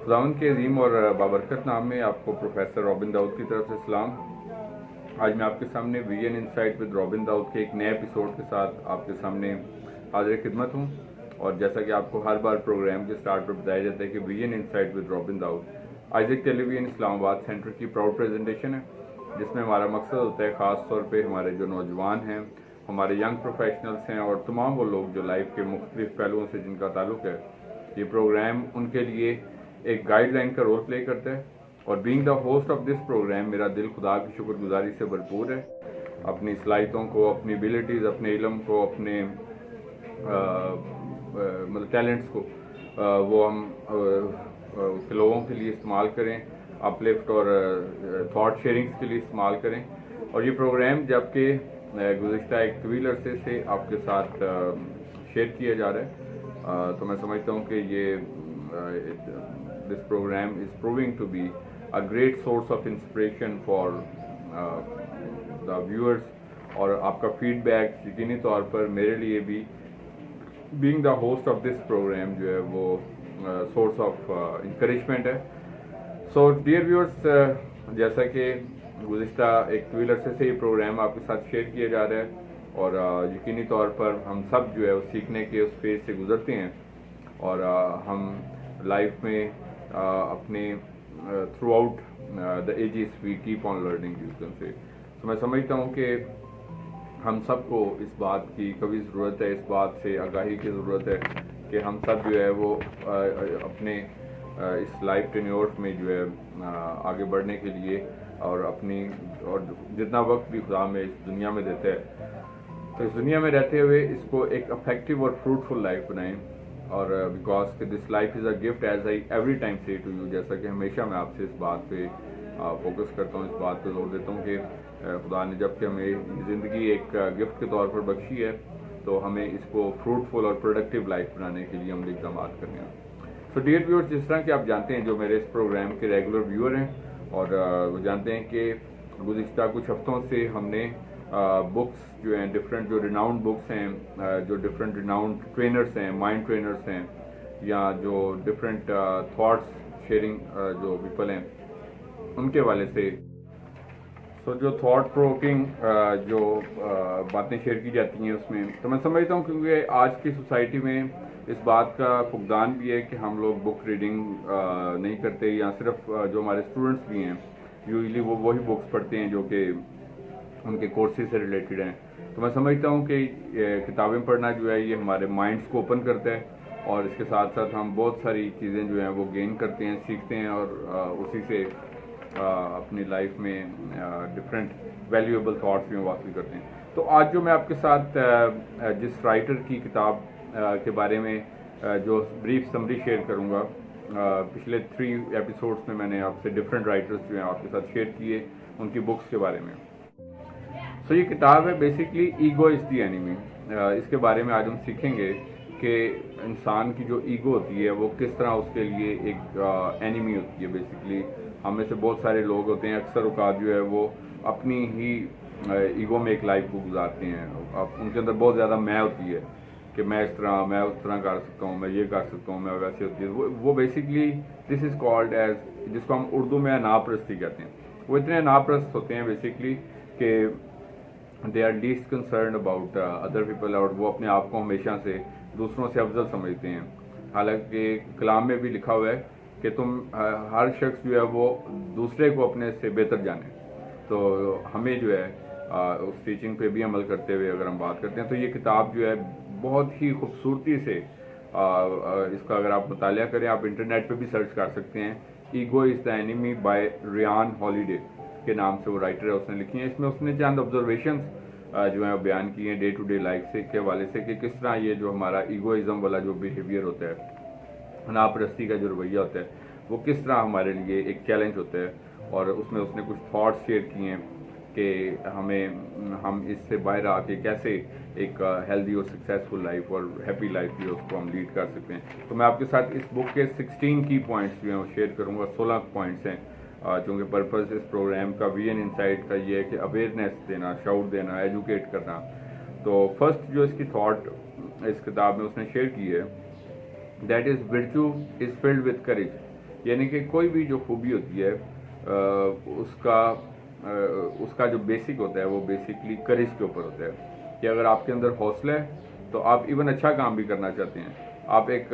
खुदावंद के अजीम और बाबरकत नाम में आपको प्रोफेसर रॉबिन दाऊद की तरफ से सलाम। आज मैं आपके सामने VN insight with Robin Dawood के एक नए एपिसोड के साथ आपके सामने हाजिर खिदमत हूँ। और जैसा कि आपको हर बार प्रोग्राम के स्टार्ट पर बताया जाता है कि VN insight with Robin Dawood Isaac television Islamabad centre की प्राउड प्रेजेंटेशन है, जिसमें हमारा मकसद होता है ख़ास तौर पे हमारे जो नौजवान हैं, हमारे यंग प्रोफेशनल्स हैं और तमाम वो लोग जो लाइफ के मुख्तलिफ पहलुओं से जिनका ताल्लुक़ है, ये प्रोग्राम उनके लिए एक गाइडलाइन का रोल प्ले करता है। और being the host of this programme मेरा दिल खुदा की शुक्रगुजारी से भरपूर है। अपनी सलाहियतों को, अपनी एबिलिटीज़, अपने इल्म को, अपने मतलब टैलेंट्स को वो हम उसके लोगों के लिए इस्तेमाल करें, अपलिफ्ट और थॉट शेयरिंग्स के लिए इस्तेमाल करें। और ये प्रोग्राम जबकि गुज़िश्ता एक तवील अरसे से आपके साथ शेयर किया जा रहा है, तो मैं समझता हूँ कि ये this program is proving to be a great source of inspiration for the viewers। और आपका फीडबैक यकीनी तौर पर मेरे लिए भी being the host of this programme जो है वो सोर्स ऑफ इंकरेजमेंट है। सो डियर व्यूअर्स, जैसा कि गुज़िश्ता एक तवील अरसे से ये प्रोग्राम आपके साथ शेयर किया जा रहा है और यकीनी तौर पर हम सब जो है वो सीखने के उस फेज से गुजरते हैं और हम लाइफ में अपने throughout the ages we keep on learning you can say. तो मैं समझता हूँ कि हम सबको इस बात की कभी ज़रूरत है, इस बात से आगाही की ज़रूरत है कि हम सब जो है वो अपने इस लाइफ टेन्योर में जो है आगे बढ़ने के लिए और अपनी और जितना वक्त भी खुदा में इस दुनिया में देते हैं, तो इस दुनिया में रहते हुए इसको एक अफेक्टिव और फ्रूटफुल लाइफ बनाएं। और because this life is a gift as I every time say to you, जैसा कि हमेशा मैं आपसे इस बात पे फोकस करता हूँ, इस बात पे जोर देता हूँ कि खुदा ने जब कि हमें ज़िंदगी एक गिफ्ट के तौर पर बख्शी है, तो हमें इसको फ्रूटफुल और प्रोडक्टिव लाइफ बनाने के लिए अमली इक़दाम करने हैं। सो डियर व्यूअर्स, जिस तरह कि आप जानते हैं जो मेरे इस प्रोग्राम के रेगुलर व्यूअर हैं और वो जानते हैं कि गुज़िश्ता कुछ हफ्तों से हमने बुक्स जो हैं, डिफरेंट जो रिनाउंड बुक्स हैं, जो डिफरेंट रिनाउंड ट्रेनर्स हैं, माइंड ट्रेनर्स हैं, या जो डिफरेंट थॉट्स शेयरिंग जो पीपल हैं, उनके वाले से जो थॉट प्रोवोकिंग जो बातें शेयर की जाती हैं उसमें, तो मैं समझता हूँ क्योंकि आज की सोसाइटी में इस बात का फुकदान भी है कि हम लोग बुक रीडिंग नहीं करते, या सिर्फ जो हमारे स्टूडेंट्स भी हैं यूजली वो वही बुक्स पढ़ते हैं जो कि उनके कोर्सेज से रिलेटेड हैं। तो मैं समझता हूँ कि किताबें पढ़ना जो है ये हमारे माइंड्स को ओपन करता है और इसके साथ साथ हम बहुत सारी चीज़ें जो हैं वो गेन करते हैं, सीखते हैं और उसी से अपनी लाइफ में डिफरेंट वैल्यूएबल थॉट्स भी हम हासिल करते हैं। तो आज जो मैं आपके साथ जिस राइटर की किताब के बारे में जो ब्रीफ समरी शेयर करूँगा, पिछले 3 एपिसोड्स में मैंने आपसे डिफरेंट राइटर्स जो हैं आपके साथ शेयर किए उनकी बुक्स के बारे में। सो ये किताब है basically ego is the enemy. इसके बारे में आज हम सीखेंगे कि इंसान की जो ईगो होती है वो किस तरह उसके लिए एक एनिमी होती है। बेसिकली हम में से बहुत सारे लोग होते हैं, अक्सर औकात जो है वो अपनी ही ईगो में एक लाइफ को गुजारते हैं। अब उनके अंदर बहुत ज़्यादा मैं होती है कि मैं इस तरह, मैं उस तरह कर सकता हूँ, मैं ये कर सकता हूँ, मैं वैसे होती है। वो basically this is called age, जिसको हम उर्दू में अनापरस्ती कहते हैं। वो इतने अनापरस्त होते हैं बेसिकली कि they are least concern about other people, और वो अपने आप को हमेशा से दूसरों से अफजल समझते हैं। हालांकि कलाम में भी लिखा हुआ है कि तुम हर शख्स जो है वो दूसरे को अपने से बेहतर जाने। तो हमें जो है उस टीचिंग पे भी अमल करते हुए अगर हम बात करते हैं, तो ये किताब जो है बहुत ही खूबसूरती से इसका अगर आप मुतालिया करें, आप इंटरनेट पे भी सर्च कर सकते हैं। Ego is the enemy by Ryan Holiday के नाम से वो राइटर है, उसने लिखी है। इसमें उसने चंद ऑब्जर्वेशंस जो है बयान किए हैं डे टू डे लाइफ से के हवाले से कि किस तरह ये जो हमारा ईगोइज्म वाला जो बिहेवियर होता है, अनापरस्ती का जो रवैया होता है, वो किस तरह हमारे लिए एक चैलेंज होता है। और उसमें उसने कुछ थॉट्स शेयर किए हैं कि हम इससे बाहर आके कैसे एक हेल्दी और सक्सेसफुल लाइफ और हैप्पी लाइफ भी उसको हम लीड कर सकते हैं। तो मैं आपके साथ इस बुक के 16 की पॉइंट्स जो हैं वो शेयर करूँगा। 16 पॉइंट्स हैं, चूँकि पर्पज़ इस प्रोग्राम का वीएन इनसाइट का ये है कि अवेयरनेस देना, शाउट देना, एजुकेट करना। तो फर्स्ट जो इसकी थॉट इस किताब में उसने शेयर की है, that is virtue is filled with courage. यानी कि कोई भी जो खूबी होती है उसका जो बेसिक होता है वो बेसिकली करेज के ऊपर होता है कि अगर आपके अंदर हौसला है तो आप इवन अच्छा काम भी करना चाहते हैं, आप एक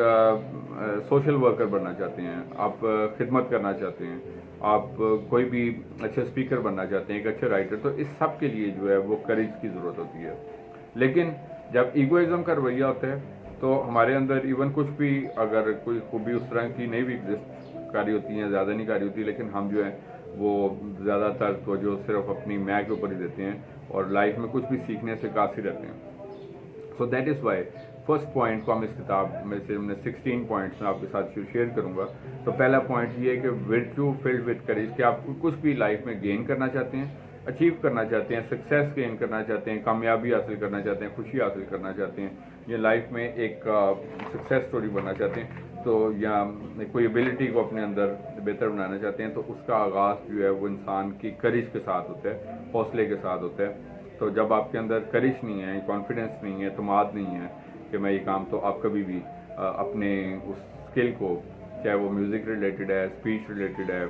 सोशल वर्कर बनना चाहते हैं, आप खिदमत करना चाहते हैं, आप कोई भी अच्छे स्पीकर बनना चाहते हैं, एक अच्छे राइटर, तो इस सब के लिए जो है वो करेज की ज़रूरत होती है। लेकिन जब ईगोइज्म का रवैया होता है तो हमारे अंदर इवन कुछ भी अगर कोई खूबी उस तरह की नहीं भी एग्जिस्ट कारी होती हैं, ज़्यादा नहीं कारी होती, लेकिन हम जो है वो ज़्यादातर तो जो सिर्फ अपनी मैं के ऊपर ही देते हैं और लाइफ में कुछ भी सीखने से कासिर रहते हैं। So that is Y first point को हम इस किताब में से हमने 16 पॉइंट्स में आपके साथ शेयर करूंगा। तो पहला पॉइंट ये है कि विर्च्यू फिल्ड विद करेज, कि आप कुछ भी लाइफ में गेन करना चाहते हैं, अचीव करना चाहते हैं, सक्सेस गेन करना चाहते हैं, कामयाबी हासिल करना चाहते हैं, खुशी हासिल करना चाहते हैं, या लाइफ में एक सक्सेस स्टोरी बनना चाहते हैं, तो या कोई एबिलिटी को अपने अंदर बेहतर बनाना चाहते हैं, तो उसका आगाज़ जो है वो इंसान की करेज के साथ होता है, हौसले के साथ होता है। तो जब आपके अंदर करेज नहीं है, कॉन्फिडेंस नहीं है, तमाद नहीं है कि मैं ये काम, तो आप कभी भी अपने उस स्किल को, चाहे वो म्यूज़िक रिलेटेड है, स्पीच रिलेटेड है,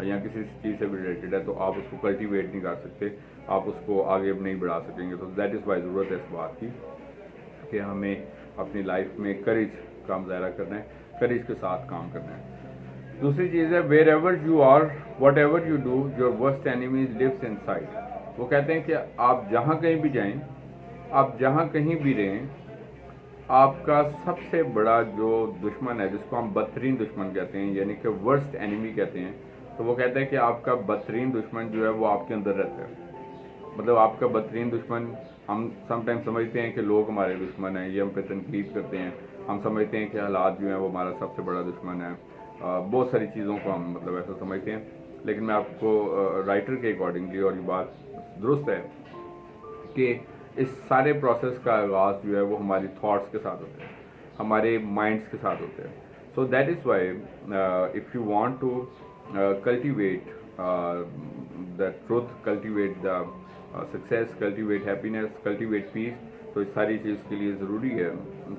या किसी चीज़ से भी रिलेटेड है, तो आप उसको कल्टीवेट नहीं कर सकते, आप उसको आगे नहीं बढ़ा सकेंगे। तो दैट इज़ वाई ज़रूरत है इस बात की कि हमें अपनी लाइफ में करेज का मुजाहरा करना है, करेज के साथ काम करना है। दूसरी चीज़ है wherever you are whatever you do your worst enemy lives inside. वो कहते हैं कि आप जहाँ कहीं भी जाएं, आप जहाँ कहीं भी रहें, आपका सबसे बड़ा जो दुश्मन है, जिसको हम बदतरीन दुश्मन कहते हैं, यानी कि वर्स्ट एनिमी कहते हैं, तो वो कहते हैं कि आपका बदतरीन दुश्मन जो है वो आपके अंदर रहता है। मतलब आपका बदतरीन दुश्मन, हम समटाइम समझते हैं कि लोग हमारे दुश्मन हैं, ये हम पे तनकीद करते हैं, हम समझते हैं कि हालात जो हैं वो हमारा सबसे बड़ा दुश्मन है, बहुत सारी चीज़ों को हम मतलब ऐसा समझते हैं। लेकिन मैं आपको राइटर के अकॉर्डिंगली, और ये बात दुरुस्त है कि इस सारे प्रोसेस का आगाज़ जो है वो हमारी थॉट्स के साथ होते हैं, हमारे माइंड्स के साथ होते हैं। So that is why if you want to cultivate the truth, cultivate the success, cultivate happiness, cultivate peace, तो इस सारी चीज़ के लिए ज़रूरी है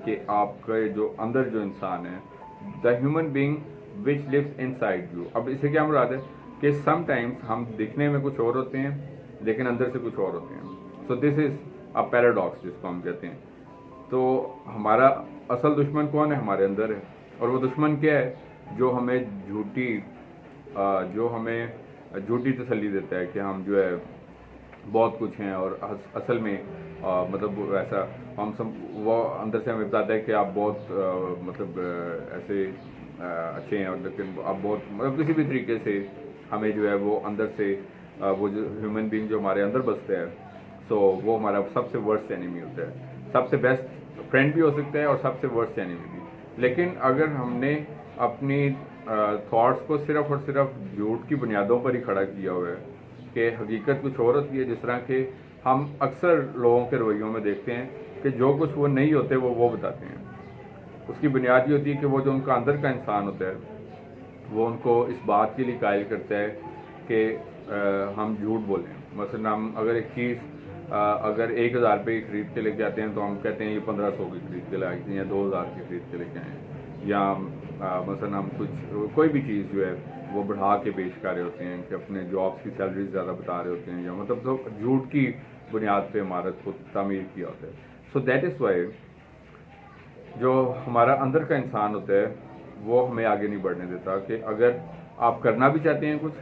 कि आपका जो अंदर जो इंसान है, the human being which lives inside you. अब इसे क्या मुराद है कि समटाइम्स हम दिखने में कुछ और होते हैं लेकिन अंदर से कुछ और होते हैं। So this is a paradox जिसको हम कहते हैं। तो हमारा असल दुश्मन कौन है? हमारे अंदर है। और वो दुश्मन क्या है? जो हमें झूठी तसल्ली देता है कि हम जो है बहुत कुछ हैं, और असल में मतलब ऐसा हम सब, वो अंदर से हमें बताता है कि आप बहुत ऐसे अच्छे हैं, और लेकिन आप बहुत मतलब किसी भी तरीके से हमें जो है वो अंदर से वो जो ह्यूमन बीइंग जो हमारे अंदर बसता है, सो वो हमारा सबसे वर्स्ट एनिमी होता है। सबसे बेस्ट फ्रेंड भी हो सकता है और सबसे वर्स्ट एनिमी भी। लेकिन अगर हमने अपनी थॉट्स को सिर्फ और सिर्फ झूठ की बुनियादों पर ही खड़ा किया हुआ है कि हकीकत कुछ और होती है, जिस तरह के हम अक्सर लोगों के रवैयों में देखते हैं कि जो कुछ वो नहीं होते वो बताते हैं। उसकी बुनियाद ये होती है कि वो जो उनका अंदर का इंसान होता है वो उनको इस बात के लिए कायल करता है कि हम झूठ बोलें। मसलन हम अगर एक चीज़ अगर 1000 रुपये की खरीद के लेके आते हैं तो हम कहते हैं ये 1500 की खरीद के लाए हैं, या 2000 की खरीद के लेके आए हैं। या मसलन हम कोई भी चीज़ जो है वो बढ़ा के पेश कर रहे होते हैं कि अपने जॉब्स की सैलरी ज़्यादा बता रहे होते हैं, या मतलब तो झूठ की बुनियाद पे इमारत को तामीर किया होता है। सो दैट इज़ वाई जो हमारा अंदर का इंसान होता है वो हमें आगे नहीं बढ़ने देता। कि अगर आप करना भी चाहते हैं कुछ,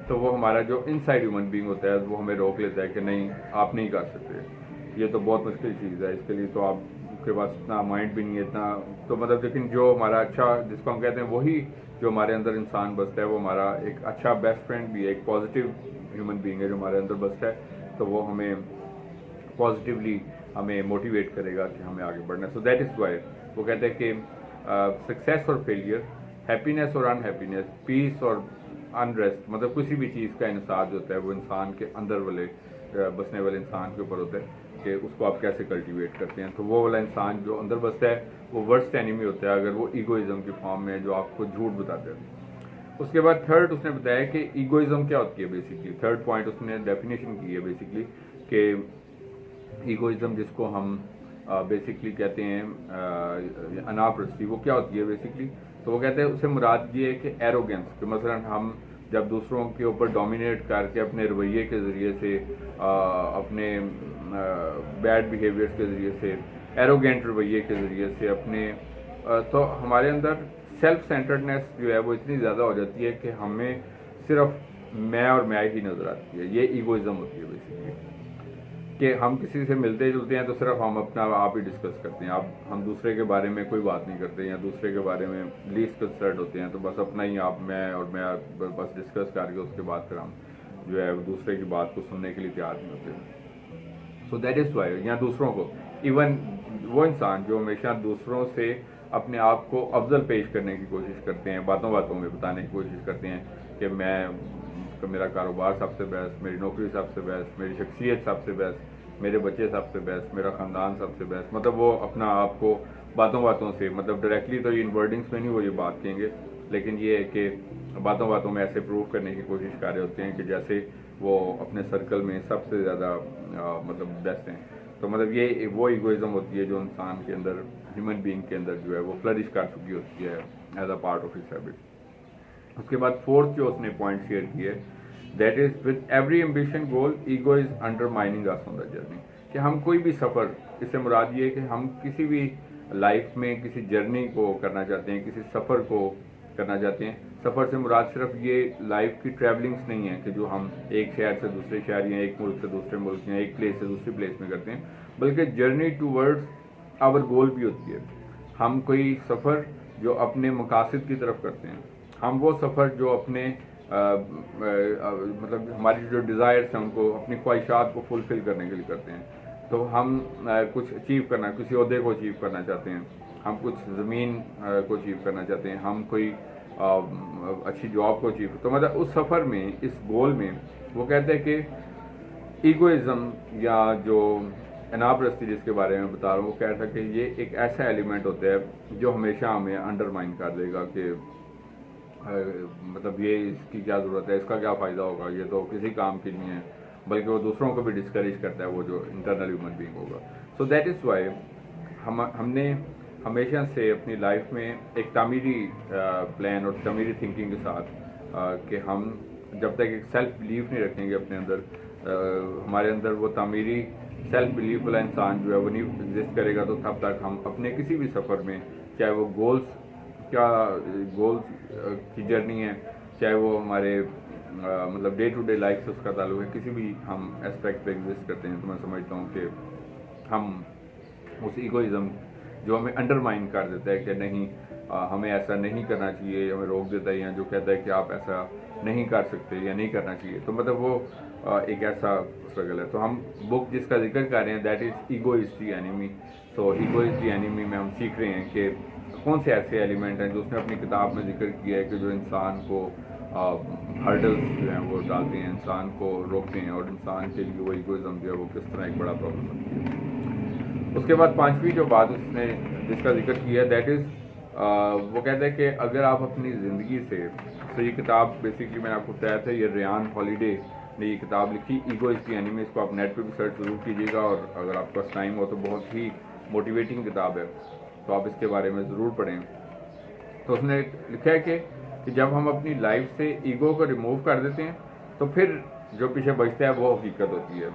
तो वो हमारा जो इनसाइड ह्यूमन बीइंग होता है वो हमें रोक लेता है कि नहीं, आप नहीं कर सकते, ये तो बहुत मुश्किल चीज़ है, इसके लिए तो आपके पास इतना माइंड भी नहीं है, इतना तो मतलब। लेकिन जो हमारा अच्छा, जिसको हम कहते हैं, वही जो हमारे अंदर इंसान बसता है, वो हमारा एक अच्छा बेस्ट फ्रेंड भी है, एक पॉजिटिव ह्यूमन बीइंग है जो हमारे अंदर बसता है, तो वो हमें पॉजिटिवली हमें मोटिवेट करेगा कि हमें आगे बढ़ना है। सो दैट इज़ वाई वो कहते हैं कि सक्सेस और फेलियर, हैप्पीनेस और अनहैप्पीनेस, पीस और अनरेस्ट, मतलब किसी भी चीज़ का इंसाज होता है वो इंसान के अंदर वाले बसने वाले इंसान के ऊपर होता है कि उसको आप कैसे कल्टीवेट करते हैं। तो वो वाला इंसान जो अंदर बसता है वो वर्स्ट एनिमी होता है अगर वो ईगोइज्म की फॉर्म में, जो आपको झूठ बताते हैं। उसके बाद थर्ड उसने बताया कि ईगोइज्म क्या होती है बेसिकली। थर्ड पॉइंट उसने डेफिनेशन की है बेसिकली कि ईगोइज्म जिसको हम बेसिकली कहते हैं अनापरस्ती, वो क्या होती है बेसिकली। तो वो कहते हैं उससे मुराद ये है कि एरोगेंस, कि मसलन हम जब दूसरों के ऊपर डोमिनेट करके अपने रवैये के ज़रिए से, अपने बैड बिहेवियर्स के ज़रिए से, एरोगेंट रवैये के ज़रिए से अपने तो हमारे अंदर सेल्फ सेंटर्डनेस जो है वो इतनी ज़्यादा हो जाती है कि हमें सिर्फ मैं और मैं ही नज़र आती है। ये ईगोइज्म होती है बेसिकली, कि हम किसी से मिलते जुलते हैं तो सिर्फ हम अपना आप ही डिस्कस करते हैं, आप हम दूसरे के बारे में कोई बात नहीं करते, या दूसरे के बारे में लीस्ट कंसर्न होते हैं, तो बस अपना ही आप मैं बस डिस्कस करके उसके बाद फिर हम जो है दूसरे की बात को सुनने के लिए तैयार नहीं होते। सो दैट इज़ वाई या दूसरों को, इवन वो इंसान जो हमेशा दूसरों से अपने आप को अफजल पेश करने की कोशिश करते हैं, बातों बातों में बताने की कोशिश करते हैं कि मेरा कारोबार सबसे बेस्ट, मेरी नौकरी सबसे बेस्ट, मेरी शख्सियत सबसे बेस्ट, मेरे बच्चे सबसे बेस्ट, मेरा ख़ानदान सबसे बेस्ट, मतलब वो अपना आप को बातों बातों से, मतलब डायरेक्टली तो इन वर्डिंग्स में नहीं वो ये बात कहेंगे, लेकिन ये है कि बातों बातों में ऐसे प्रूव करने की कोशिश कर रहे होते हैं कि जैसे वो अपने सर्कल में सबसे ज़्यादा मतलब बेस्ट हैं। तो मतलब ये वो ईगोइज्म होती है जो इंसान के अंदर, ह्यूमन बीइंग के अंदर जो है वो फ्लरिश कर चुकी होती है as a part of his habit. उसके बाद फोर्थ जो उसने पॉइंट शेयर किया है, that is with every ambition goal ego is undermining us on the journey, कि हम कोई भी सफ़र, इससे मुराद ये है कि हम किसी भी लाइफ में किसी जर्नी को करना चाहते हैं, किसी सफ़र को करना चाहते हैं। सफ़र से मुराद सिर्फ ये लाइफ की ट्रैवलिंग्स नहीं है कि जो हम एक शहर से दूसरे शहर या एक मुल्क से दूसरे मुल्क या एक प्लेस से दूसरी प्लेस में करते हैं, बल्कि जर्नी टूवर्ड्स आवर गोल भी होती है। हम कोई सफ़र जो अपने मकासद की तरफ करते हैं, हम वो सफ़र जो अपने मतलब हमारी जो डिज़ायर्स हैं उनको, अपनी ख्वाहिशात को फुलफ़िल करने के लिए करते हैं। तो हम कुछ अचीव करना, किसी ओहदे को अचीव करना चाहते हैं, हम कुछ ज़मीन को अचीव करना चाहते हैं, हम कोई अच्छी जॉब को अचीव, तो मतलब उस सफ़र में, इस गोल में वो कहते हैं कि ईगोइज्म या जो अनापरस्ती जिसके बारे में बता रहा हूँ, वो कहता है कि ये एक ऐसा एलिमेंट होता है जो हमेशा हमें अंडरमाइन कर देगा कि मतलब ये इसकी क्या ज़रूरत है, इसका क्या फ़ायदा होगा, ये तो किसी काम की नहीं है, बल्कि वो दूसरों को भी डिस्करेज करता है, वो जो इंटरनल ह्यूमन बीइंग होगा। सो दैट इज़ वाई हमने हमेशा से अपनी लाइफ में एक तामीरी प्लान और तामीरी थिंकिंग के साथ कि हम जब तक एक सेल्फ बिलीफ नहीं रखेंगे अपने अंदर, हमारे अंदर वो तामीरी सेल्फ बिलीफ वाला इंसान जो है वो नहीं एग्जिस्ट करेगा, तो तब तक हम अपने किसी भी सफ़र में, चाहे वो गोल्स की जर्नी है, चाहे वो हमारे मतलब डे टू डे लाइफ से उसका ताल्लुक है, किसी भी हम एस्पेक्ट पे एग्जिस्ट करते हैं, तो मैं समझता हूँ कि हम उस ईगोइज्म जो हमें अंडरमाइन कर देता है कि नहीं हमें ऐसा नहीं करना चाहिए, हमें रोक देता है, या जो कहता है कि आप ऐसा नहीं कर सकते या नहीं करना चाहिए, तो मतलब वो एक ऐसा स्ट्रगल है। तो हम बुक जिसका जिक्र कर रहे हैं, that is ego is the enemy. So ego is the enemy में हम सीख रहे हैं कि कौन से ऐसे एलिमेंट हैं जो उसने अपनी किताब में जिक्र किया है कि जो इंसान को हर्डल्स जो हैं वो डालते हैं, इंसान को रोकते हैं, और इंसान के लिए वो ईगोइज्म जो है वो किस तरह एक बड़ा प्रॉब्लम बनती है। उसके बाद पांचवी जो बात उसने जिसका जिक्र किया है, दैट इज़ वो कहता है कि अगर आप अपनी ज़िंदगी से, तो ये किताब बेसिकली मैंने आपको बताया था, ये रेयान हॉलीडे ने ये किताब लिखी, ईगो इज द एनिमी। इसको आप नेट पे भी सर्च जरूर कीजिएगा, और अगर आपके पास टाइम हो तो बहुत ही मोटिवेटिंग किताब है, तो आप इसके बारे में ज़रूर पढ़ें। तो उसने लिखा है कि जब हम अपनी लाइफ से ईगो को रिमूव कर देते हैं, तो फिर जो पीछे बचता है वो हकीकत होती है।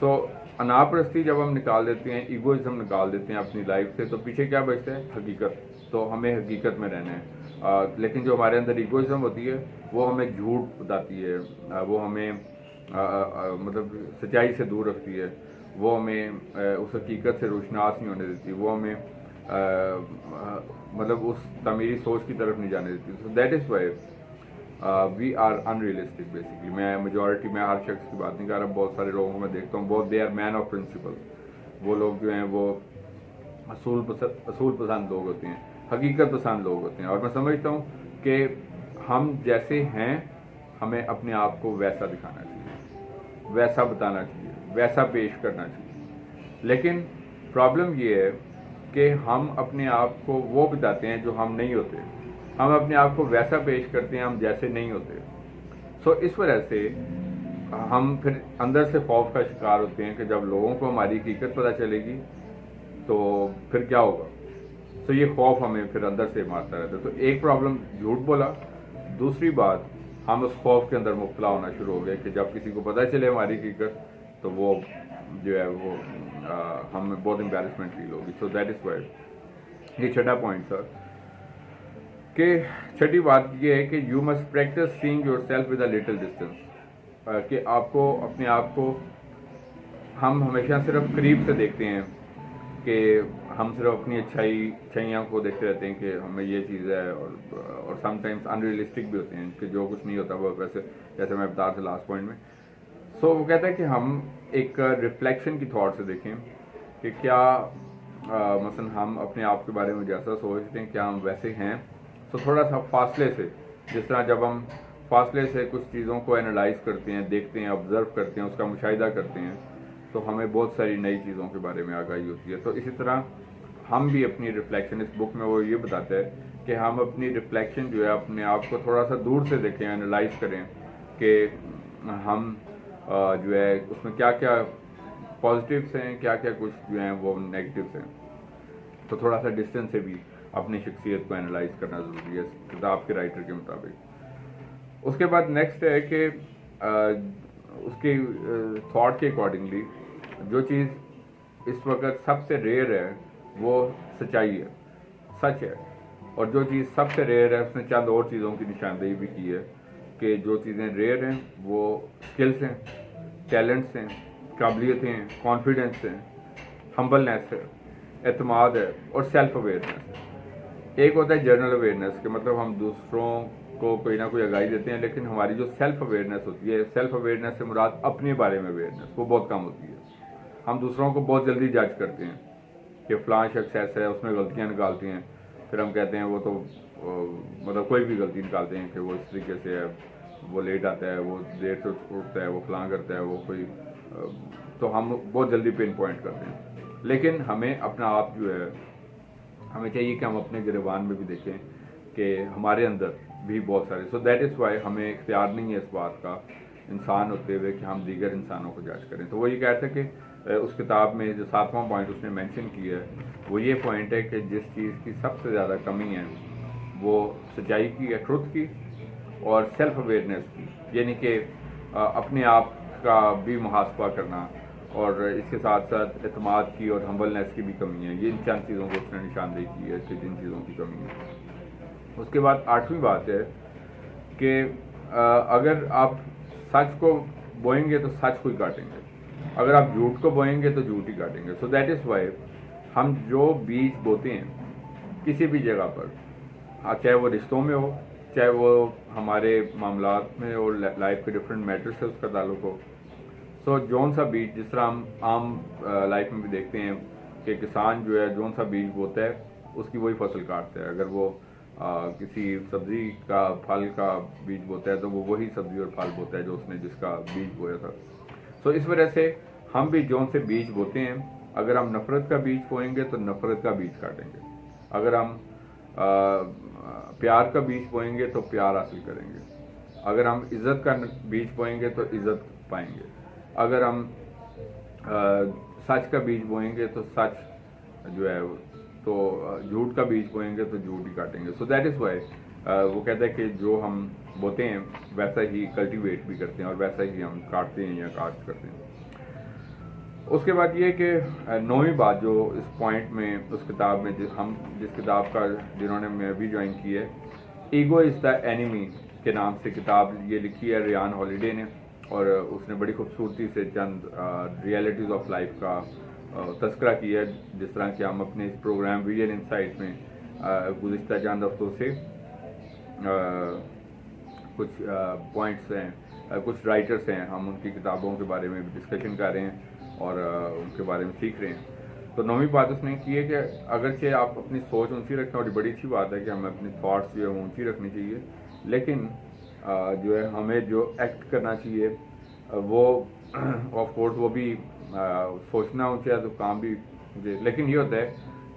सो अनापरस्ती जब हम निकाल देते हैं, ईगोइज्म निकाल देते हैं अपनी लाइफ से, तो पीछे क्या बचता है? हकीकत। तो हमें हकीकत में रहना है। लेकिन जो हमारे अंदर ईगोइज्म होती है वो हमें झूठ बताती है, वो हमें मतलब सच्चाई से दूर रखती है, वो हमें उस हकीकत से रोशनास नहीं होने देती, वो हमें मतलब उस तमीरी सोच की तरफ नहीं जाने देती। So that is why we are unrealistic basically. मैं मेजॉरिटी में हर शख्स की बात नहीं कर रहा, बहुत सारे लोगों को मैं देखता हूँ, बहुत they are man of principle. वो लोग जो हैं वो असूल पसंद लोग होते हैं, हकीकत पसंद लोग होते हैं, और मैं समझता हूँ कि हम जैसे हैं हमें अपने आप को वैसा दिखाना चाहिए, वैसा बताना चाहिए, वैसा पेश करना चाहिए। लेकिन प्रॉब्लम ये है कि हम अपने आप को वो बताते हैं जो हम नहीं होते, हम अपने आप को वैसा पेश करते हैं हम जैसे नहीं होते। सो इस वजह से हम फिर अंदर से खौफ का शिकार होते हैं कि जब लोगों को हमारी हकीकत पता चलेगी तो फिर क्या होगा। सो ये खौफ हमें फिर अंदर से मारता रहता है। तो एक प्रॉब्लम झूठ बोला, दूसरी बात हम उस खौफ के अंदर मुब्तला होना शुरू हो गए कि जब किसी को पता चले हमारी हकीकत तो वो जो है वो हमें बहुत एम्बैरेसमेंट फील होगी। सो दैट इज़ वाई ये छठा पॉइंट था कि छठी बात ये है कि you must practice seeing your self with a little distance, कि आपको अपने आप को हम हमेशा सिर्फ करीब से देखते हैं कि हम सिर्फ अपनी अच्छाइयाँ को देखते रहते हैं कि हमें ये चीज़ है, और समटाइम्स अनरियलिस्टिक भी होते हैं कि जो कुछ नहीं होता वो वैसे, जैसे मैं बता रहा था लास्ट पॉइंट में। सो वो कहता है कि हम एक रिफ्लेक्शन की थॉट से देखें कि क्या मसलन हम अपने आप के बारे में जैसा सोचते हैं क्या हम वैसे हैं। तो थोड़ा सा फासले से, जिस तरह जब हम फासले से कुछ चीज़ों को एनालाइज करते हैं, देखते हैं, ऑब्जर्व करते हैं, उसका मुशाहिदा करते हैं, तो हमें बहुत सारी नई चीज़ों के बारे में आगाही होती है। तो इसी तरह हम भी अपनी रिफ्लेक्शन, इस बुक में वो ये बताता है कि हम अपनी रिफ्लेक्शन जो है अपने आप को थोड़ा सा दूर से देखें, एनालाइज करें कि हम जो है उसमें क्या क्या पॉजिटिव्स हैं, क्या क्या कुछ जो हैं वो नेगेटिव्स हैं। तो थोड़ा सा डिस्टेंस से भी अपनी शख्सियत को एनालाइज करना ज़रूरी है किताब के राइटर के मुताबिक। उसके बाद नेक्स्ट है कि उसके थॉट के अकॉर्डिंगली जो चीज़ इस वक्त सबसे रेयर है वो सच्चाई है, सच है। और जो चीज़ सबसे रेयर है उसने चंद और चीज़ों की निशानदेही भी की है कि जो चीज़ें रेयर हैं वो स्किल्स हैं, टैलेंट्स हैं, काबिलियतें हैं, कॉन्फिडेंस हैं, हम्बलनेस है, एतमाद है और सेल्फ अवेयरनेस है। एक होता है जनरल अवेयरनेस के मतलब हम दूसरों को कोई ना कोई आगाही देते हैं, लेकिन हमारी जो सेल्फ अवेयरनेस होती है, सेल्फ अवेयरनेस से मुराद अपने बारे में अवेयरनेस, वो बहुत कम होती है। हम दूसरों को बहुत जल्दी जज करते हैं कि फ़लाँ शख्स ऐसा है, उसमें गलतियाँ निकालती हैं, फिर हम कहते हैं वो तो मतलब कोई भी गलती निकालते हैं कि वो इस तरीके से है, वो लेट आता है, वो देर से उठता है, वो फलां करता है, वो कोई तो हम बहुत जल्दी पिन पॉइंट करते हैं। लेकिन हमें अपना आप जो है, हमें चाहिए कि हम अपने गिरबान में भी देखें कि हमारे अंदर भी बहुत सारे, सो दैट इज़ वाई हमें इख्तियार नहीं है इस बात का इंसान होते हुए कि हम दीगर इंसानों को जज करें। तो वो ये कहते हैं कि उस किताब में जो 7वां पॉइंट उसने मेंशन किया है वो ये पॉइंट है कि जिस चीज़ की सबसे ज़्यादा कमी है वो सच्चाई की है, ट्रुथ की और सेल्फ अवेयरनेस की, यानी कि अपने आप का भी मुहासबा करना, और इसके साथ साथ एतमाद की और हम्बलनेस की भी कमी है। ये इन चंद चीज़ों को उसने निशानदेही की है कि जिन चीज़ों की कमी है। उसके बाद 8वीं बात है कि अगर आप सच को बोएंगे तो सच को ही काटेंगे, अगर आप झूठ को बोएंगे तो झूठ ही काटेंगे। सो दैट इज़ वाई हम जो बीज बोते हैं किसी भी जगह पर, चाहे वो रिश्तों में हो, चाहे वो हमारे मामलात में और लाइफ के डिफरेंट मैटर्स से उसका ताल्लुक हो। सो जौन सा बीज, जिस तरह हम आम लाइफ में भी देखते हैं कि किसान जो है जौन सा बीज बोता है उसकी वही फसल काटता है। अगर वो किसी सब्जी का, फल का बीज बोता है तो वो वही सब्जी और फल बोता है जो उसने जिसका बीज बोया था। सो इस वजह से हम भी जौन से बीज बोते हैं, अगर हम नफ़रत का बीज बोएंगे तो नफ़रत का बीज काटेंगे, अगर हम प्यार का बीज बोएंगे तो प्यार हासिल करेंगे, अगर हम इज़्ज़त का बीज बोएंगे तो इज़्ज़त पाएंगे, अगर हम सच का बीज बोएंगे तो सच जो है, तो झूठ का बीज बोएंगे तो झूठ ही काटेंगे। सो दैट इज़ वाई वो कहता है कि जो हम बोते हैं वैसा ही कल्टीवेट भी करते हैं और वैसा ही हम काटते हैं या काश्त करते हैं। उसके बाद ये कि 9वीं बात जो इस पॉइंट में उस किताब में जिस किताब का जिन्होंने मैं भी ज्वाइन की है, ईगो इज़ द एनिमी के नाम से किताब ये लिखी है रियान हॉलिडे ने, और उसने बड़ी खूबसूरती से चंद रियलिटीज़ ऑफ लाइफ का तस्करा किया है, जिस तरह कि हम अपने इस प्रोग्राम विजन इनसाइट में गुज़िश्ता चंद हफ्तों से कुछ पॉइंट्स हैं, कुछ राइटर्स हैं, हम उनकी किताबों के बारे में भी डिस्कशन कर रहे हैं और उनके बारे में सीख रहे हैं। तो 9वीं बात उसने की है कि अगरचे आप अपनी सोच ऊंची रखें, और बड़ी अच्छी बात है कि हमें अपनी थॉट्स जो है ऊंची रखनी चाहिए, लेकिन जो है हमें जो एक्ट करना चाहिए वो ऑफ कोर्स वो भी सोचना ऊंचा है तो काम भी, लेकिन ये होता है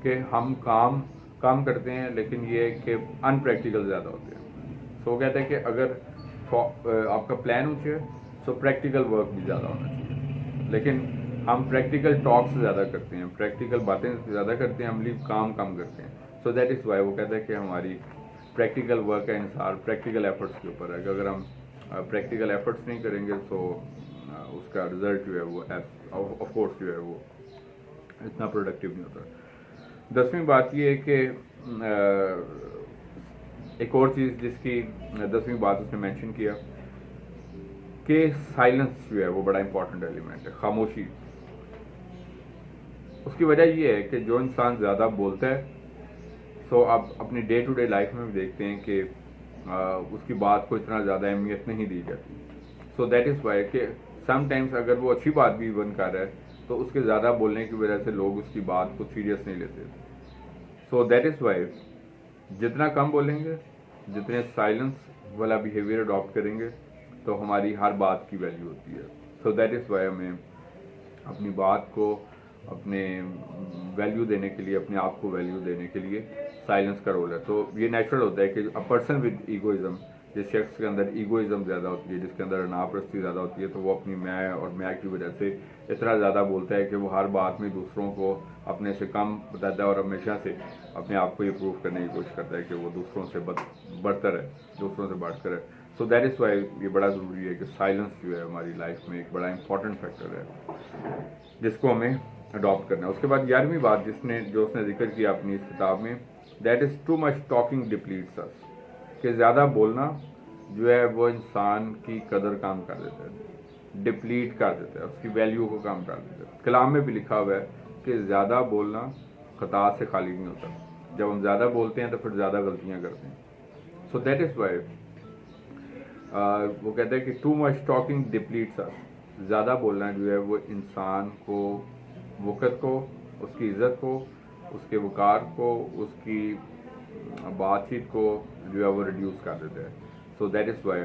कि हम काम करते हैं लेकिन ये कि अनप्रैक्टिकल ज़्यादा होते हैं। सो वो कहते हैं कि अगर आपका प्लान ऊंचा है तो प्रैक्टिकल वर्क भी ज़्यादा होना चाहिए, लेकिन हम प्रैक्टिकल टॉक्स ज़्यादा करते हैं, प्रैक्टिकल बातें ज़्यादा करते हैं, अमली काम कम करते हैं। सो दैट इज़ वाई वो कहता है कि हमारी प्रैक्टिकल वर्क का इंसार प्रैक्टिकल एफर्ट्स के ऊपर है कि अगर हम प्रैक्टिकल एफर्ट्स नहीं करेंगे तो उसका रिजल्ट जो है वो ऑफ कोर्स जो है वो इतना प्रोडक्टिव नहीं होता। 10वीं बात ये है कि एक और चीज़ जिसकी 10वीं बात उसने मेंशन किया कि साइलेंस जो है वो बड़ा इंपॉर्टेंट एलिमेंट है, खामोशी। उसकी वजह ये है कि जो इंसान ज़्यादा बोलता है सो आप अपनी डे टू डे लाइफ में भी देखते हैं कि उसकी बात को इतना ज़्यादा अहमियत नहीं दी जाती। सो दैट इज़ वाई कि समटाइम्स अगर वो अच्छी बात भी वन कर रहा है तो उसके ज़्यादा बोलने की वजह से लोग उसकी बात को सीरियस नहीं लेते। सो दैट इज़ वाई जितना कम बोलेंगे, जितने साइलेंस वाला बिहेवियर अडॉप्ट करेंगे तो हमारी हर बात की वैल्यू होती है। सो दैट इज़ वाई हमें अपनी बात को अपने वैल्यू देने के लिए, अपने आप को वैल्यू देने के लिए साइलेंस का रोल है। तो ये नेचुरल होता है कि अ पर्सन विद ईगोइज्म, जिस शख्स के अंदर ईगोइज्म ज़्यादा होती है, जिसके अंदर अनापरस्ती ज़्यादा होती है, तो वो अपनी मैं और मैं की वजह से इतना ज़्यादा बोलता है कि वो हर बात में दूसरों को अपने से कम बताता है और हमेशा से अपने आप को ये प्रूव करने की कोशिश करता है कि वो दूसरों से बढ़तर है, दूसरों से बढ़कर है। सो दैट इज़ वाई ये बड़ा ज़रूरी है कि साइलेंस जो है हमारी लाइफ में एक बड़ा इंपॉर्टेंट फैक्टर है जिसको हमें अडॉप्ट करना है। उसके बाद 11वीं बात जो उसने जिक्र किया अपनी इस किताब में, that is too much talking depletes us, कि ज़्यादा बोलना जो है वो इंसान की कदर काम कर देता है, डिप्लीट कर देता है, उसकी वैल्यू को कम कर देता है। कलाम में भी लिखा हुआ है कि ज़्यादा बोलना खता से खाली नहीं होता। जब हम ज़्यादा बोलते हैं तो फिर ज़्यादा गलतियाँ करते हैं। सो दैट इज़ वाई वो कहते हैं कि टू मच टॉकिंग डिप्लीट्स अस, ज़्यादा बोलना जो है वो इंसान को, वक़्त को, उसकी इज़्ज़त को, उसके वक़ार को, उसकी बातचीत को जो है वो रिड्यूस कर देता है। सो दैट इज़ वाई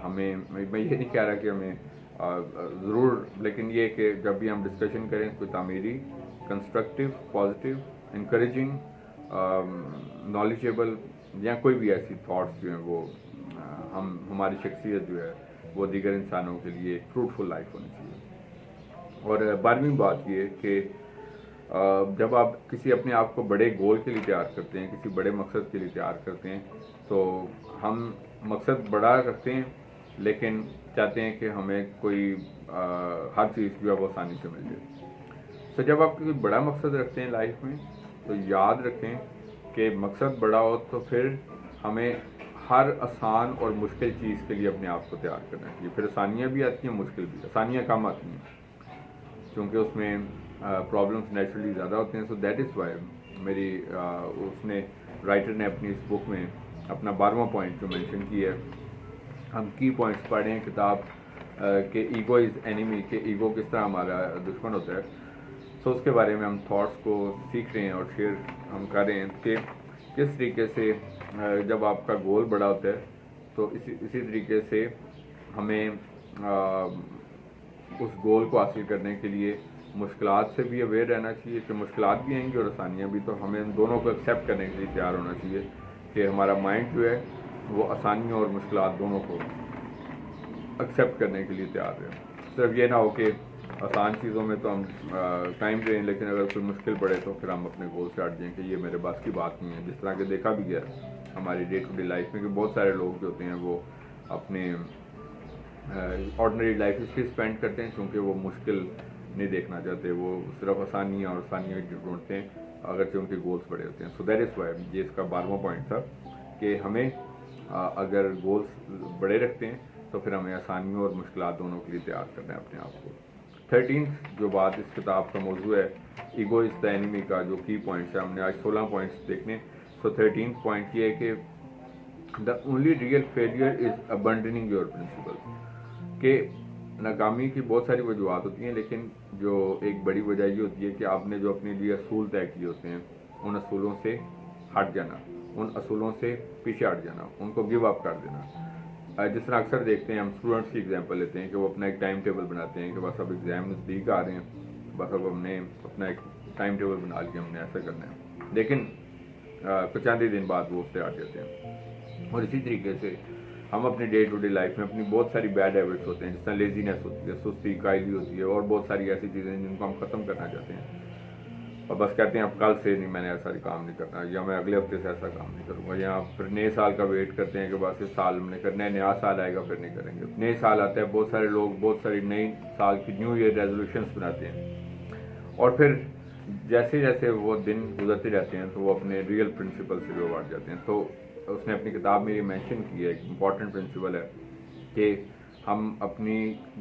हमें, मैं ये नहीं कह रहा कि हमें ज़रूर, लेकिन ये कि जब भी हम डिस्कशन करें कोई तामीरी, कंस्ट्रक्टिव, पॉजिटिव, इंकरेजिंग, नॉलेजेबल या कोई भी ऐसी थॉट्स जो हैं वो हमारी शख्सियत जो है वो दीगर इंसानों के लिए फ्रूटफुल लाइफ होनी चाहिए। और 12वीं बात ये कि जब आप किसी अपने आप को बड़े गोल के लिए तैयार करते हैं, किसी बड़े मकसद के लिए तैयार करते हैं, तो हम मकसद बड़ा रखते हैं लेकिन चाहते हैं कि हमें कोई हर चीज़ जो है वो आसानी से मिल जाए। तो जब आप कोई बड़ा मकसद रखते हैं लाइफ में तो याद रखें कि मकसद बड़ा हो तो फिर हमें हर आसान और मुश्किल चीज़ के लिए अपने आप को तैयार करना चाहिए। फिर आसानियाँ भी आती हैं, मुश्किल भी, आसानियाँ कम आती हैं क्योंकि उसमें प्रॉब्लम्स नेचुरली ज़्यादा होते हैं। सो दैट इज़ वाई मेरी उसने राइटर ने अपनी इस बुक में अपना 12वां पॉइंट जो मेंशन किया है, हम की पॉइंट्स पढ़े हैं किताब के ईगो इज़ एनिमी, के ईगो किस तरह हमारा दुश्मन होता है। सो उसके बारे में हम थॉट्स को सीख रहे हैं और शेयर हम कर रहे हैं कि किस तरीके से जब आपका गोल बड़ा होता है तो इसी तरीके से हमें उस गोल को हासिल करने के लिए मुश्किलात से भी अवेयर रहना चाहिए कि मुश्किलात भी आएंगी और आसानियाँ भी, तो हमें इन दोनों को एक्सेप्ट करने के लिए तैयार होना चाहिए कि हमारा माइंड जो है वो आसानियों और मुश्किलात दोनों को एक्सेप्ट करने के लिए तैयार है। सिर्फ ये ना हो कि आसान चीज़ों में तो हम टाइम दें लेकिन अगर कोई मुश्किल पड़े तो फिर हम अपने गोल से हट जाएँ कि ये मेरे बस की बात नहीं है। जिस तरह के देखा भी गया हमारी डे टू डे लाइफ में कि बहुत सारे लोग जो होते हैं वो अपने ऑर्डिनरी लाइफ इसलिए स्पेंड करते हैं क्योंकि वो मुश्किल नहीं देखना चाहते, वो सिर्फ आसानियाँ और आसानियाँ ढूंढते हैं अगरचे उनके गोल्स बड़े होते हैं। सो दैट इज़ वाई ये इसका 12वां पॉइंट था कि हमें अगर गोल्स बड़े रखते हैं तो फिर हमें आसानियों और मुश्किलात दोनों के लिए तैयार करना है अपने आप को। 13th जो बात इस किताब का मौजू है, ईगो इज़ द एनिमी का जो की पॉइंट्स है, हमने आज 16 पॉइंट्स देखने। सो 13th पॉइंट ये है कि the only real failure is abandoning your principles, कि नाकामी की बहुत सारी वजूहत होती हैं लेकिन जो एक बड़ी वजह ये होती है कि आपने जो अपने लिए असूल तय किए होते हैं उन असूलों से हट जाना, उन असूलों से पीछे हट जाना, उनको गिव अप कर देना। जिस तरह अक्सर देखते हैं हम स्टूडेंट्स की एग्जांपल लेते हैं कि वो अपना एक टाइम टेबल बनाते हैं कि बस अब एग्ज़ाम नज़दीक आ रहे हैं, बस अब हमने अपना एक टाइम टेबल बना लिया, हमने ऐसा करना है, लेकिन कुछ आधे दिन बाद वो उससे हट जाते हैं। और इसी तरीके से हम अपनी डे टू डे लाइफ में अपनी बहुत सारी बैड हैबिट्स होते हैं, जिस तरह लेजीनेस होती है, सुस्ती, कायली होती है और बहुत सारी ऐसी चीज़ें जिनको हम ख़त्म करना चाहते हैं। और बस कहते हैं अब कल से नहीं मैंने ऐसा काम नहीं करना, या मैं अगले हफ्ते से ऐसा काम नहीं करूँगा, या फिर नए साल का वेट करते हैं कि बस इस साल हमने करना है, नया साल आएगा फिर नहीं करेंगे। नए साल आता है, बहुत सारे लोग बहुत सारी नई साल की न्यू ईयर रेजोल्यूशंस बनाते हैं, और फिर जैसे जैसे वो दिन गुजरते जाते हैं तो वो अपने रियल प्रिंसिपल से भी उबार जाते हैं। तो उसने अपनी किताब में ये मेंशन किया है, एक इम्पॉर्टेंट प्रिंसिपल है कि हम अपनी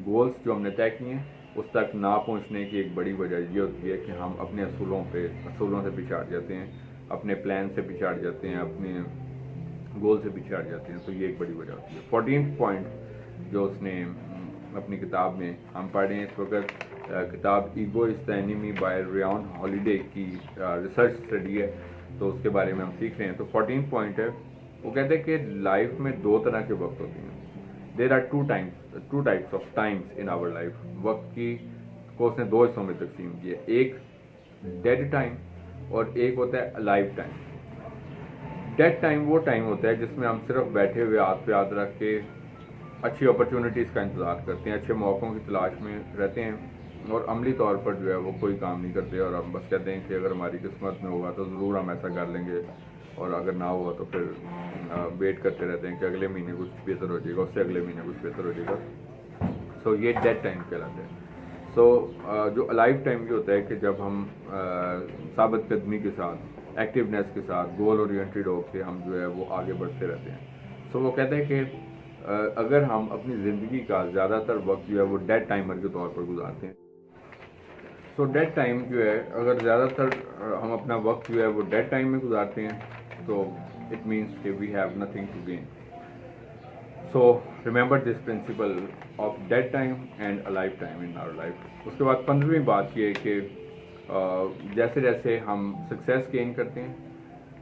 गोल्स जो हमने तय किए हैं उस तक ना पहुंचने की एक बड़ी वजह ये होती है कि हम अपने असूलों से पिछाड़ जाते हैं, अपने प्लान से पिछाड़ जाते हैं, अपने गोल से पिछाड़ जाते हैं। तो ये एक बड़ी वजह होती है। 14th पॉइंट जो उसने अपनी किताब में हम पढ़ रहे हैं इस वक्त, किताब ego is the enemy by Ryan Holiday की रिसर्च स्टडी है, तो उसके बारे में हम सीख रहे हैं। तो 14th पॉइंट है, वो कहते हैं कि लाइफ में दो तरह के वक्त होते हैं। There are two types of times in our life. वक्त की को उसने दो हिस्सों में तकसीम किया, एक डेड टाइम और एक होता है अलाइव टाइम। डेड टाइम वो टाइम होता है जिसमें हम सिर्फ बैठे हुए हाथ पे हाथ रख के अच्छी अपॉर्चुनिटीज़ का इंतज़ार करते हैं, अच्छे मौक़ों की तलाश में रहते हैं, और अमली तौर पर जो है वो कोई काम नहीं करते, और हम बस कहते हैं कि अगर हमारी किस्मत में होगा तो ज़रूर हम ऐसा कर लेंगे, और अगर ना हुआ तो फिर वेट करते रहते हैं कि अगले महीने कुछ बेहतर हो जाएगा, उससे अगले महीने कुछ बेहतर हो जाएगा। सो ये डेड टाइम कहलाते हैं। सो जो अलाइव टाइम ये होता है कि जब हम साबित कदमी के साथ, एक्टिवनेस के साथ, गोल ओरिएंटेड होकर हम जो है वो आगे बढ़ते रहते हैं। सो वो कहते हैं कि अगर हम अपनी ज़िंदगी का ज़्यादातर वक्त जो है वो डेड टाइमर के तौर पर गुजारते हैं। सो डेड टाइम जो है, अगर ज़्यादातर हम अपना वक्त जो है वो डेड टाइम में गुजारते हैं तो इट मीन्स कि we have nothing to gain. So remember this principle of dead time and alive time in our life. उसके बाद 15वीं बात यह है कि जैसे जैसे हम सक्सेस गेन करते हैं,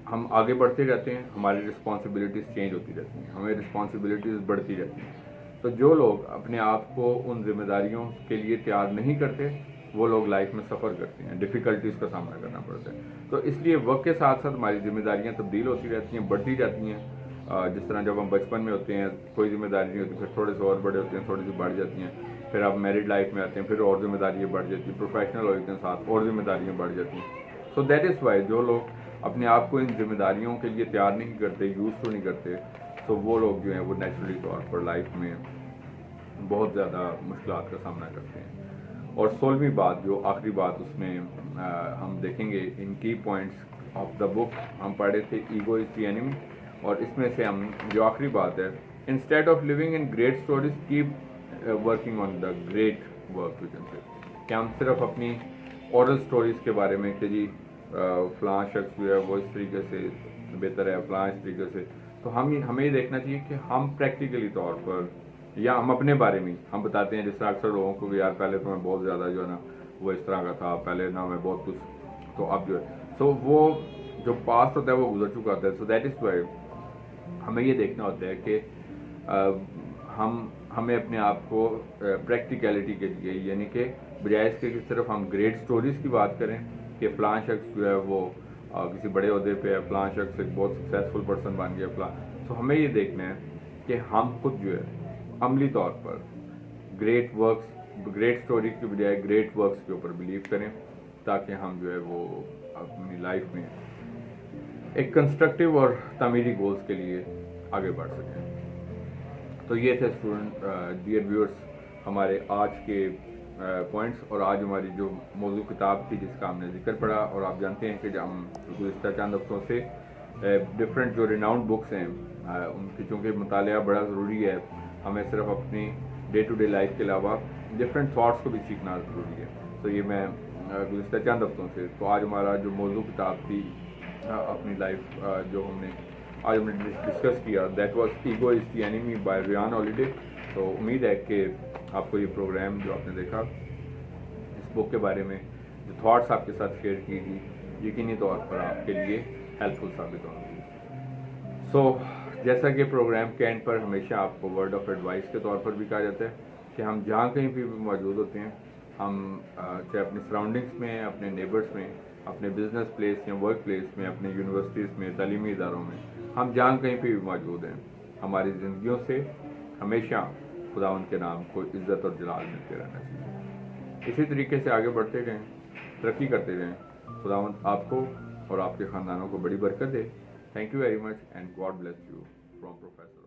हम आगे बढ़ते रहते हैं, हमारी रिस्पॉन्सिबिलिटीज़ चेंज होती रहती हैं, हमें रिस्पॉन्सिबिलिटीज़ बढ़ती रहती हैं। तो जो लोग अपने आप को उन जिम्मेदारियों के लिए तैयार नहीं करते, वो लोग लाइफ में सफ़र करते हैं, डिफ़िकल्टीज़ का सामना करना पड़ता है। तो इसलिए वक्त के साथ साथ हमारी जिम्मेदारियाँ तब्दील होती रहती हैं, बढ़ती जाती हैं। जिस तरह जब हम बचपन में होते हैं कोई जिम्मेदारी नहीं होती, फिर थोड़े से और बड़े होते हैं, थोड़ी सी बढ़ जाती हैं, फिर आप मैरिड लाइफ में आते हैं, फिर और जिम्मेदारियाँ बढ़ जाती हैं, प्रोफेशनल होते हैं साथ और जिम्मेदारियाँ बढ़ जाती हैं। सो दैट इज़ वाई जो लोग अपने आप को इन जिम्मेदारियों के लिए तैयार नहीं करते, यूज़ तो नहीं करते, तो वो लोग जो हैं वो नेचुरली तौर पर लाइफ में बहुत ज़्यादा मुश्किलात का सामना करते हैं। और 16वीं बात, जो आखिरी बात उसमें हम देखेंगे इन की पॉइंट्स ऑफ द बुक, हम पढ़े थे ईगो इज़ द एनिमी, और इसमें से हम जो आखिरी बात है, instead of living in great stories keep working on the great work. We can say कि हम सिर्फ अपनी ओरल स्टोरीज़ के बारे में कि जी फ़लाँ शख्स जो है वो इस तरीके से बेहतर है, फ़लाँ इस तरीके से, तो हमें ये देखना चाहिए कि हम प्रैक्टिकली तौर पर, या हम अपने बारे में हम बताते हैं, जिस तरह अक्सर लोगों को यार पहले तो मैं बहुत ज़्यादा जो है ना वो इस तरह का था, पहले ना मैं बहुत कुछ, तो अब जो है, सो वो जो पास्ट होता है वो गुजर चुका होता है। सो दैट इज़ वाई हमें ये देखना होता है कि हमें अपने आप को प्रैक्टिकलिटी के लिए, यानी कि बजाय इसके कि सिर्फ हम ग्रेट स्टोरीज़ की बात करें कि फ़लाँ शख्स जो है वो किसी बड़े ओहदे पे है, फ़लाँ शख्स एक बहुत सक्सेसफुल पर्सन बन गया फ़लाँ, तो हमें ये देखना है कि हम खुद जो है अमली तौर पर ग्रेट स्टोरी की बजाय ग्रेट वर्क्स के ऊपर बिलीव करें, ताकि हम जो है वो अपनी लाइफ में एक कंस्ट्रक्टिव और तामीरी गोल्स के लिए आगे बढ़ सकें। तो ये थे स्टूडेंट डियर व्यूअर्स हमारे आज के पॉइंट्स, और आज हमारी जो मौजूद किताब थी जिसका हमने जिक्र पढ़ा। और आप जानते हैं कि जब हम गुज़िश्ता चंद हफ्तों से डिफरेंट जो रिनाउंड बुक्स हैं उनकी चूँकि मुतालिया बड़ा ज़रूरी है, हमें सिर्फ अपनी डे टू डे लाइफ के अलावा डिफरेंट थाट्स को भी सीखना ज़रूरी है। तो ये मैं गुज़िश्ता चंद हफ्तों से, तो आज हमारा जो मौजूद किताब थी अपनी लाइफ जो आज हमने डिस्कस किया, that was ego is the enemy by Ryan Holiday. तो उम्मीद है कि आपको ये प्रोग्राम जो आपने देखा, इस बुक के बारे में जो थॉट्स आपके साथ शेयर की गई, यकीनी तौर पर आपके लिए हेल्पफुल साबित होंगी। सो जैसा कि प्रोग्राम के एंड पर हमेशा आपको वर्ड ऑफ एडवाइस के तौर पर भी कहा जाता है कि हम जहाँ कहीं भी मौजूद होते हैं, हम चाहे अपने सराउंडिंग्स में, अपने नेबर्स में, अपने बिजनेस प्लेस या वर्क प्लेस में, अपने यूनिवर्सिटीज़ में, तालीमी इदारों में, हम जहाँ कहीं पे भी मौजूद हैं, हमारी ज़िंदगियों से हमेशा खुदावंद के नाम को इज़्ज़त और जलाल मिलते रहना चाहिए। इसी तरीके से आगे बढ़ते रहें, तरक्की करते रहें, खुदावंद आपको और आपके ख़ानदानों को बड़ी बरकत दे। Thank you very much and God bless you from professor.